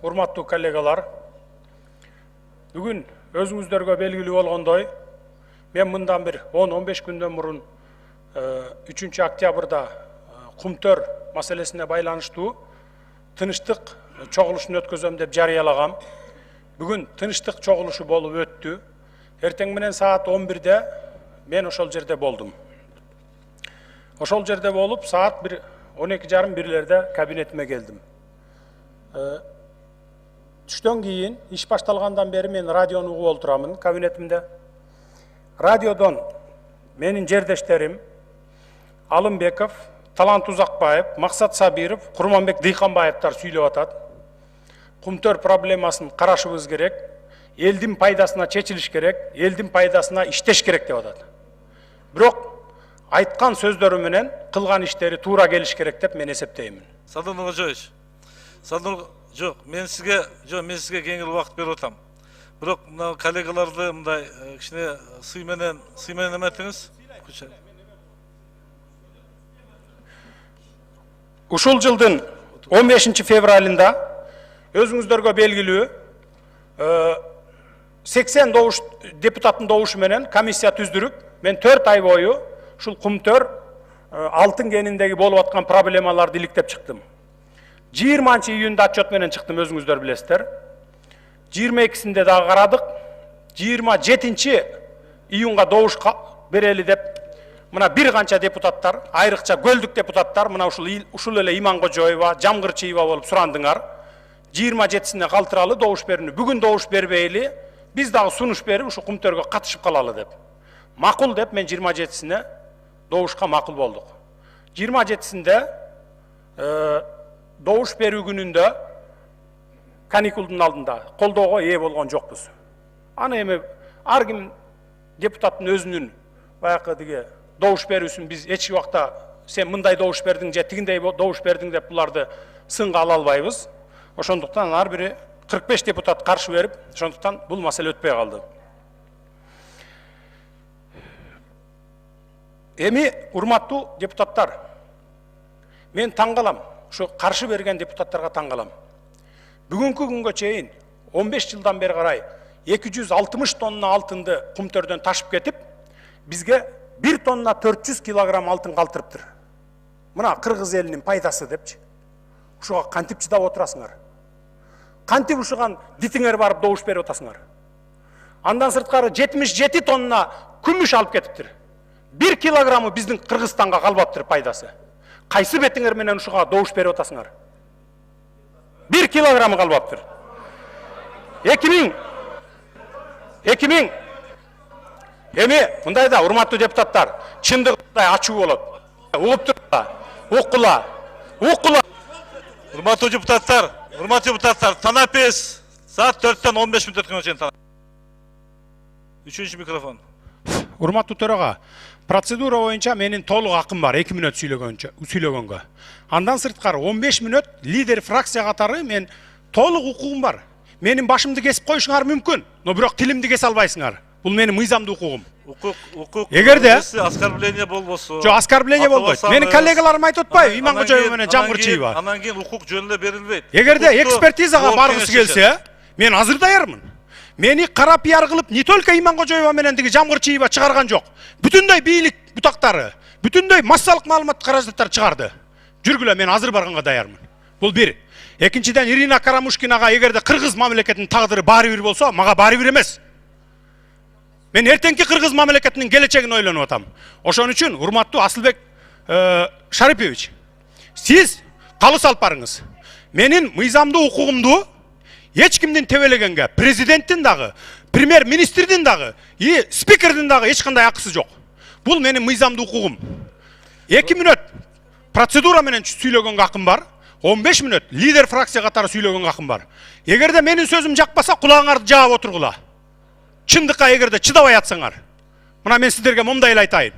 урматтуу коллегалар. Бүгүн өзүңүздөргө белгилүү болгондой, мен мындан бир 10-15 күндөн мурун 3 октябрда Кумтөр маселесине байланыштуу тынычтык чогулушун өткөзөм деп жарыялагам. Бүгүн тынычтык чогулушу болуп өттү. Эртең менен саат 11-де мен ошол жерде болдум. Ошол жерде болуп, саат 12:30-1-лерде кабинетиме келдим. Түштөн кийин, иш башталгандан бери мен радиону угуп отурамын кабинетимде. Радиодон менин жердештерим Алымбеков, Талант Узакбаев, Максат Сабиров, Курманбек Дыйканбаевтар сүйлөп атат. Кумтөр проблемасын карашыбыз керек, элдин пайдасына чечилиш керек, элдин пайдасына иштеш керек деп атат. Бирок айткан сөздөрү менен кылган иштери туура келиш керек деп мен эсептеймин. Садыр Нуржоевич, жоқ, мен сізге кеңіл уақыт беріп отам. Бирок мына коллегаларды мындай кичине сый менен эметиңиз. Ушул жылдын 15 февралында өзүңүздөргө белгилүү 80 депутаттын добушу менен комиссия түздүрүп, мен 4 ай бою ушул Кумтөр алтын кениндеги болуп аткан проблемаларды иликтеп чыктым. 20 июнда отчет менен чыктым, өзүңүздөр билесиздер. 22-синде дагы карадык. 27 июнга добуш берели деп мына бир канча депутаттар, айрыкча көлдүк депутаттар, мына ушул эле Иманкожоева, Жамгырчиева болуп сурандыңар. 27-сине калтыралы добуш берүүнү. Бүгүн добуш бербейли, биз дагы сунуш берип ушу Кумтөргө катышып калалы деп. Макул деп мен 27-сине добушка макул болдук. 27-синде добуш берүү күнүндө каникулдун алдында колдоого ээ болгон жокпуз. Аны эми ар ким депутаттын өзүнүн баягы добуш берүүсүн биз эч убакта сен мындай добуш бердиң же тигиндей добуш бердиң деп буларды сынга ала албайбыз. Ошондуктан ар бири 45 депутат каршы берип, ошондуктан бул маселе өтпөй калды. Эми урматтуу депутаттар, мен таң калам, ушу каршы берген депутаттарга таң калам. Бүгүнкү күнгө чейин 15 жылдан бери карай 260 тонна алтынды Кумтөрдөн ташып кетип, бизге 1 тонна 400 килограмм алтын калтырыптыр. Мына кыргыз элинин пайдасы депчи. Ушуга кантип чыдап отурасыңар? Кантип ушуган дитиңер барып добуш берип атасыңар? Андан сырткары 77 тонна күмүш алып кетиптир. 1 килограммы биздин Кыргызстанга калбаптыр пайдасы. Кайсы бетиңер менен ушуга добуш берип атасыңар? 1 килограммы калбаптыр. 2000. Эми мындай да урматтуу депутаттар, чындыгында ачуу болот. Угуп туруңар. Уккула. Урматтуу депутаттар, танапес саат 4-тен 15 мүнөт өткөнгө чейин танап. 3-үчү микрофон. Урматтуу төрага, процедура боюнча менин толук акым бар 2 мүнөт сүйлөгөнгө. Андан сырткары 15 мүнөт лидер фракция катары мен толук укугум бар. Менин башымды кесип коюшуңар мүмкүн, но бирок тилимди кесе албайсыңар. Бул менин мыйзамдуу укугум. Укук. Эгерде оскорбление болбосо. Жок, оскорбление болбойт. Менин коллегаларым айтып атпайбы, Иманкожоева менен Жамгырчиева. Анан кийин укук жөнүндө берилбейт. Эгерде экспертизага баргысы келсе, мен азыр даярмын. Мени кара пиар кылып, не только Иманкожоева менен тиги Жамгырчиева чыгарган жок. Бүтүндөй бийлик бутактары, бүтүндөй массалык маалымат каражаттар чыгарды. Жүргүлө, мен азыр барганга даярмын. Бул бир. Экинчиден, Ирина Карамушкинага эгерде кыргыз мамлекетинин тагдыры баары бир болсо, мага баары бир эмес. Мен эртеңки кыргыз мамлекетинин келечегин ойлонуп атам. Ошон үчүн урматтуу Асылбек Шарипович, сиз калыс алып барыңыз. Менин мыйзамдуу укугумду эч кимдин тебелегенге, президенттин дагы, премьер-министрдин дагы, спикердин дагы эч кандай акысы жок. Бул менин мыйзамдуу укугум. 2 мүнөт процедура менен сүйлөгөнгө акым бар. 15 мүнөт лидер фракция катары сүйлөгөнгө акым бар. Эгерде менин сөзүм жакпаса, кулагыңарды жаап отургула. Чындыкка эгерде чыдабай атсаңар. Мына мен сиздерге момундай эле айтайын.